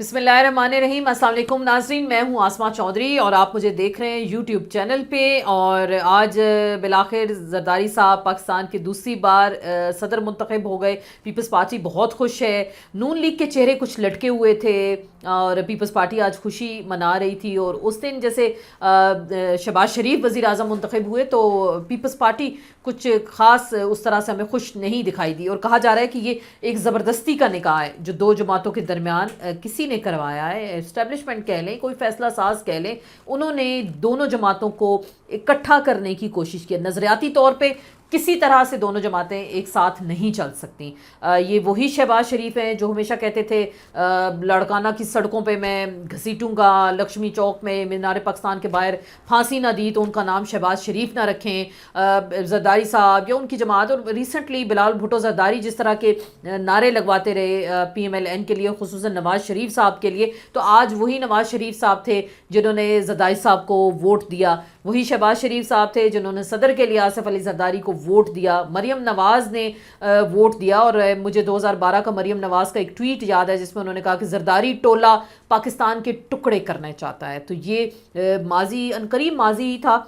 بسم اللہ الرحمن الرحیم۔ السلام علیکم ناظرین، میں ہوں آسما چودھری اور آپ مجھے دیکھ رہے ہیں یوٹیوب چینل پہ۔ اور آج بالآخر زرداری صاحب پاکستان کے دوسری بار صدر منتخب ہو گئے۔ پیپلز پارٹی بہت خوش ہے۔ نون لیگ کے چہرے کچھ لٹکے ہوئے تھے اور پیپلز پارٹی آج خوشی منا رہی تھی، اور اس دن جیسے شہباز شریف وزیر اعظم منتخب ہوئے تو پیپلز پارٹی کچھ خاص اس طرح سے ہمیں خوش نہیں دکھائی دی، اور کہا جا رہا ہے کہ یہ ایک زبردستی کا نکاح ہے جو دو جماعتوں کے درمیان کسی نے کروایا ہے۔ اسٹیبلشمنٹ کہہ لیں، کوئی فیصلہ ساز کہہ لیں، انہوں نے دونوں جماعتوں کو اکٹھا کرنے کی کوشش کی۔ نظریاتی طور پہ کسی طرح سے دونوں جماعتیں ایک ساتھ نہیں چل سکتی۔ یہ وہی شہباز شریف ہیں جو ہمیشہ کہتے تھے لڑکانہ کی سڑکوں پہ میں گھسیٹوں گا، لکشمی چوک میں مینار پاکستان کے باہر پھانسی نہ دی تو ان کا نام شہباز شریف نہ رکھیں۔ زرداری صاحب یا ان کی جماعت، اور ریسنٹلی بلال بھٹو زرداری جس طرح کے نعرے لگواتے رہے پی ایم ایل این کے لیے، خصوصاً نواز شریف صاحب کے لیے، تو آج وہی نواز شریف صاحب تھے جنہوں نے زرداری صاحب کو ووٹ دیا، وہی شہباز شریف صاحب تھے جنہوں نے صدر کے لیے آصف علی زرداری کو ووٹ دیا، مریم نواز نے ووٹ دیا۔ اور مجھے 2012 کا مریم نواز کا ایک ٹویٹ یاد ہے جس میں انہوں نے کہا کہ زرداری ٹولہ پاکستان کے ٹکڑے کرنا چاہتا ہے۔ تو یہ ماضی عنقریب ماضی ہی تھا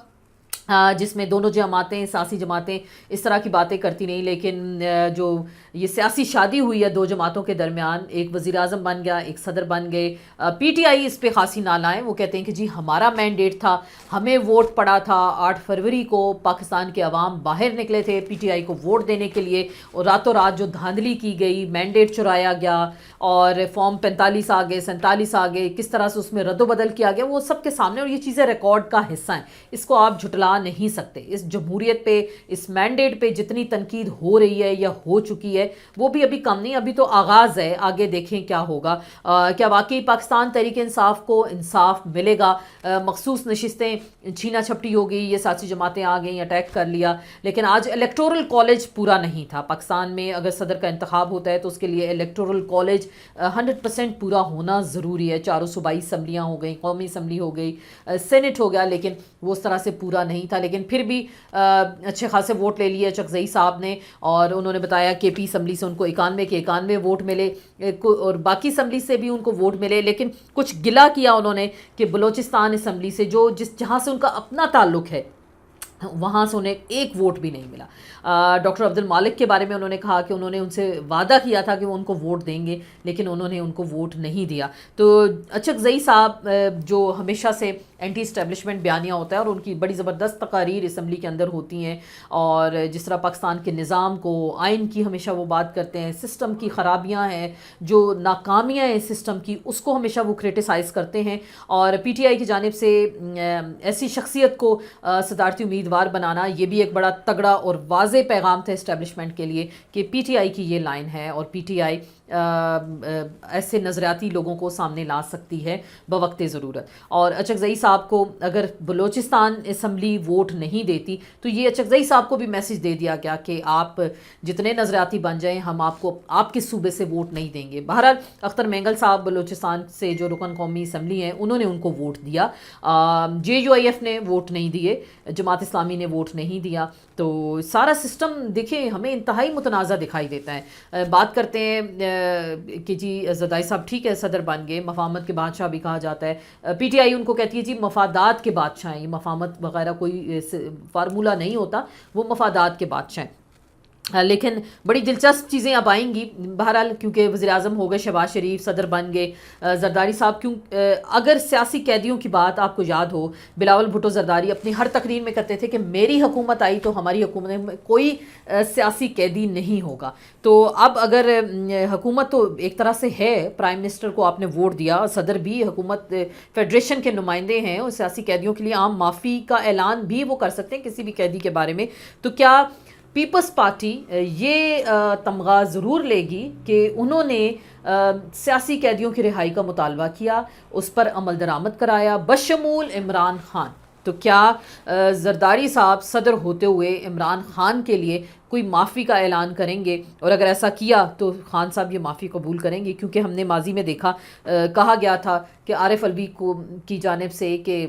جس میں دونوں جماعتیں، سیاسی جماعتیں اس طرح کی باتیں کرتی نہیں، لیکن جو یہ سیاسی شادی ہوئی ہے دو جماعتوں کے درمیان، ایک وزیر اعظم بن گیا، ایک صدر بن گئے۔ پی ٹی آئی اس پہ خاصی نالائیں، وہ کہتے ہیں کہ جی ہمارا مینڈیٹ تھا، ہمیں ووٹ پڑا تھا، 8 فروری کو پاکستان کے عوام باہر نکلے تھے پی ٹی آئی کو ووٹ دینے کے لیے، اور راتوں رات جو دھاندلی کی گئی، مینڈیٹ چرایا گیا اور فارم 45 آ گئے، 47 آ گئے، کس طرح سے اس میں رد و بدل کیا گیا، وہ سب کے سامنے، اور یہ چیزیں ریکارڈ کا حصہ ہیں، اس کو آپ جھٹلا نہیں سکتے۔ اس جمہوریت پہ، اس مینڈیٹ پہ جتنی تنقید ہو رہی ہے یا ہو چکی ہے وہ بھی ابھی کم نہیں، ابھی تو آغاز ہے، آگے دیکھیں کیا ہوگا۔ کیا واقعی پاکستان تحریک انصاف کو انصاف ملے گا؟ مخصوص نشستیں چھینا چھپٹی ہو گئی، یہ سیاسی جماعتیں آ گئیں، اٹیک کر لیا، لیکن آج الیکٹورل کالج پورا نہیں تھا۔ پاکستان میں اگر صدر کا انتخاب ہوتا ہے تو اس کے لیے الیکٹورل کالج 100% پورا ہونا ضروری ہے۔ چاروں صوبائی اسمبلیاں ہو گئیں، قومی اسمبلی ہو گئی، سینٹ ہو گیا، لیکن وہ اس طرح سے پورا نہیں تھا، لیکن پھر بھی اچھے خاصے ووٹ لے لیے چکزئی صاحب نے، اور انہوں نے بتایا کہ پی اسمبلی سے ان کو 91 کے 91 ووٹ ملے، اور باقی اسمبلی سے بھی ان کو ووٹ ملے، لیکن کچھ گلہ کیا انہوں نے کہ بلوچستان اسمبلی سے جہاں سے ان کا اپنا تعلق ہے وہاں سے انہیں ایک ووٹ بھی نہیں ملا۔ ڈاکٹر عبد المالک کے بارے میں انہوں نے کہا کہ انہوں نے ان سے وعدہ کیا تھا کہ وہ ان کو ووٹ دیں گے، لیکن انہوں نے ان کو ووٹ نہیں دیا۔ تو اچکزئی صاحب جو ہمیشہ سے اینٹی اسٹیبلشمنٹ بیانیہ ہوتا ہے، اور ان کی بڑی زبردست تقاریر اسمبلی کے اندر ہوتی ہیں، اور جس طرح پاکستان کے نظام کو، آئین کی ہمیشہ وہ بات کرتے ہیں، سسٹم کی خرابیاں ہیں، جو ناکامیاں ہیں سسٹم کی، اس کو ہمیشہ وہ کرٹیسائز کرتے ہیں، اور پی ٹی آئی کی جانب سے ایسی شخصیت کو صدارتی امیدوار بنانا، یہ بھی ایک بڑا تگڑا اور واضح پیغام تھا اسٹیبلشمنٹ کے لیے کہ پی ٹی آئی کی یہ لائن ہے، اور پی ٹی آئی ایسے نظریاتی لوگوں کو سامنے لا سکتی ہے بوقت ضرورت۔ اور اچکزئی صاحب کو اگر بلوچستان اسمبلی ووٹ نہیں دیتی تو یہ اچکزئی صاحب کو بھی میسج دے دیا گیا کہ آپ جتنے نظریاتی بن جائیں، ہم آپ کو آپ کے صوبے سے ووٹ نہیں دیں گے۔ بہرحال اختر مینگل صاحب بلوچستان سے جو رکن قومی اسمبلی ہیں انہوں نے ان کو ووٹ دیا، جے یو آئی ایف نے ووٹ نہیں دیے، جماعت اسلامی نے ووٹ نہیں دیا۔ تو سارا سسٹم دیکھیں ہمیں انتہائی متنازع دکھائی دیتا ہے۔ بات کرتے ہیں کہ جی زرداری صاحب ٹھیک ہے صدر بن گئے، مفاہمت کے بادشاہ بھی کہا جاتا ہے، پی ٹی آئی ان کو کہتی ہے جی مفادات کے بادشاہ ہیں، یہ مفاہمت وغیرہ کوئی فارمولہ نہیں ہوتا، وہ مفادات کے بادشاہ ہیں۔ لیکن بڑی دلچسپ چیزیں اب آئیں گی بہرحال، کیونکہ وزیر اعظم ہو گئے شہباز شریف، صدر بن گئے زرداری صاحب۔ اگر سیاسی قیدیوں کی بات آپ کو یاد ہو، بلاول بھٹو زرداری اپنی ہر تقریر میں کہتے تھے کہ میری حکومت آئی تو ہماری حکومت میں کوئی سیاسی قیدی نہیں ہوگا۔ تو اب اگر حکومت تو ایک طرح سے ہے، پرائم منسٹر کو آپ نے ووٹ دیا، صدر بھی، حکومت فیڈریشن کے نمائندے ہیں، اور سیاسی قیدیوں کے لیے عام معافی کا اعلان بھی وہ کر سکتے ہیں کسی بھی قیدی کے بارے میں، تو کیا پیپلز پارٹی یہ تمغہ ضرور لے گی کہ انہوں نے سیاسی قیدیوں کی رہائی کا مطالبہ کیا، اس پر عمل درآمد کرایا بشمول عمران خان؟ تو کیا زرداری صاحب صدر ہوتے ہوئے عمران خان کے لیے کوئی معافی کا اعلان کریں گے؟ اور اگر ایسا کیا تو خان صاحب یہ معافی قبول کریں گے؟ کیونکہ ہم نے ماضی میں دیکھا، کہا گیا تھا کہ عارف الوی کی جانب سے کہ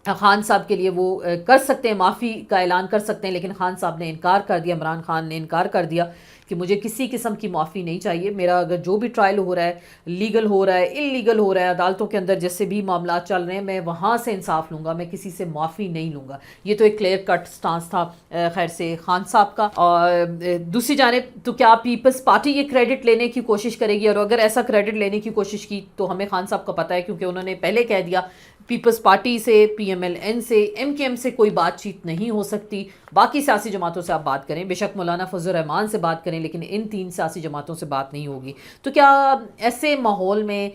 خان صاحب کے لیے وہ کر سکتے ہیں، معافی کا اعلان کر سکتے ہیں، لیکن خان صاحب نے انکار کر دیا، عمران خان نے انکار کر دیا کہ مجھے کسی قسم کی معافی نہیں چاہیے، میرا اگر جو بھی ٹرائل ہو رہا ہے، لیگل ہو رہا ہے، ان لیگل ہو رہا ہے، عدالتوں کے اندر جیسے بھی معاملات چل رہے ہیں، میں وہاں سے انصاف لوں گا، میں کسی سے معافی نہیں لوں گا۔ یہ تو ایک کلیئر کٹ سٹانس تھا خیر سے خان صاحب کا۔ اور دوسری جانب تو کیا پیپلز پارٹی یہ کریڈٹ لینے کی کوشش کرے گی؟ اور اگر ایسا کریڈٹ لینے کی کوشش کی تو ہمیں خان صاحب کا پتہ ہے، کیونکہ انہوں نے پہلے کہہ دیا پیپلز پارٹی سے، پی ایم ایل این سے، ایم کے ایم سے کوئی بات چیت نہیں ہو سکتی، باقی سیاسی جماعتوں سے آپ بات کریں، بے شک مولانا فضل الرحمان سے بات کریں، لیکن ان 3 سیاسی جماعتوں سے بات نہیں ہوگی۔ تو کیا ایسے ماحول میں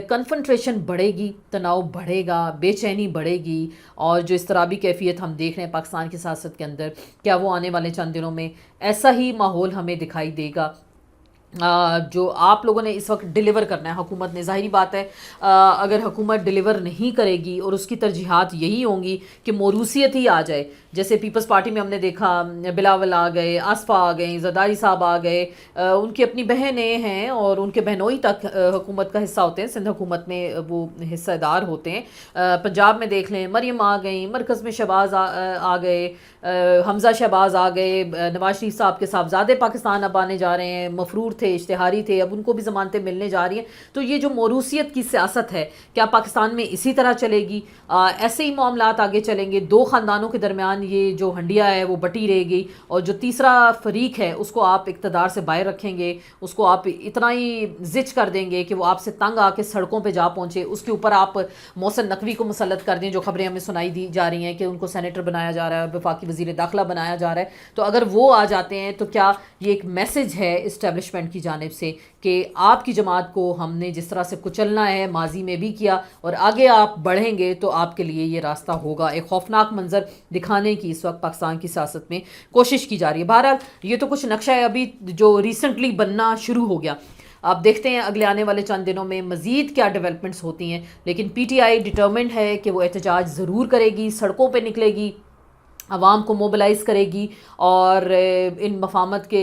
کنفنٹریشن بڑھے گی، تناؤ بڑھے گا، بے چینی بڑھے گی، اور جو اضطرابی کیفیت ہم دیکھ رہے ہیں پاکستان کی سیاست کے اندر، کیا وہ آنے والے چند دنوں میں ایسا ہی ماحول ہمیں دکھائی دے گا جو آپ لوگوں نے اس وقت ڈیلیور کرنا ہے حکومت نے؟ ظاہری بات ہے اگر حکومت ڈیلیور نہیں کرے گی اور اس کی ترجیحات یہی ہوں گی کہ موروثیت ہی آ جائے، جیسے پیپلز پارٹی میں ہم نے دیکھا بلاول آ گئے، آصفہ آ گئیں، زرداری صاحب آ گئے، ان کی اپنی بہنیں ہیں اور ان کے بہنوئی تک حکومت کا حصہ ہوتے ہیں، سندھ حکومت میں وہ حصہ دار ہوتے ہیں۔ پنجاب میں دیکھ لیں مریم آ گئیں، مرکز میں شہباز آ گئے، حمزہ شہباز آ گئے، نواز شریف صاحب کے صاحبزادے پاکستان اب آنے جا رہے ہیں، مفرور تھے، اشتہاری تھے، اب ان کو بھی ضمانتیں ملنے جا رہی ہیں۔ تو یہ جو موروثیت کی سیاست ہے، کیا پاکستان میں اسی طرح چلے گی؟ ایسے ہی معاملات آگے چلیں گے؟ 2 خاندانوں کے درمیان یہ جو ہنڈیا ہے وہ بٹی رہے گی، اور جو تیسرا فریق ہے اس کو آپ اقتدار سے باہر رکھیں گے، اس کو آپ اتنا ہی زچ کر دیں گے کہ وہ آپ سے تنگ آ کے سڑکوں پہ جا پہنچے، اس کے اوپر آپ محسن نقوی کو مسلط کر دیں، جو خبریں ہمیں سنائی دی جا رہی ہیں کہ ان کو سینیٹر بنایا جا رہا ہے، وفاقی وزیر داخلہ بنایا جا رہا ہے۔ تو اگر وہ آ جاتے ہیں تو کیا یہ ایک میسج ہے اسٹیبلشمنٹ کی جانب سے کہ آپ کی جماعت کو ہم نے جس طرح سے کچلنا ہے، ماضی میں بھی کیا، اور آگے آپ بڑھیں گے تو آپ کے لیے یہ راستہ ہوگا؟ ایک خوفناک منظر دکھانے کی اس وقت پاکستان کی سیاست میں کوشش کی جا رہی ہے۔ بہرحال یہ تو کچھ نقشہ ہے ابھی جو ریسنٹلی بننا شروع ہو گیا، آپ دیکھتے ہیں اگلے آنے والے چند دنوں میں مزید کیا ڈیولپمنٹس ہوتی ہیں، لیکن پی ٹی آئی ڈٹرمنڈ ہے کہ وہ احتجاج ضرور کرے گی، سڑکوں پہ نکلے گی، عوام کو موبلائز کرے گی، اور ان مفاہمت کے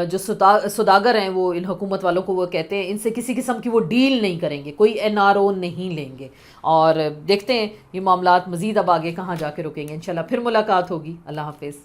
جو سوداگر ہیں وہ ان حکومت والوں کو وہ کہتے ہیں ان سے کسی قسم کی وہ ڈیل نہیں کریں گے، کوئی این آر او نہیں لیں گے، اور دیکھتے ہیں یہ معاملات مزید اب آگے کہاں جا کے رکیں گے۔ انشاءاللہ پھر ملاقات ہوگی۔ اللہ حافظ۔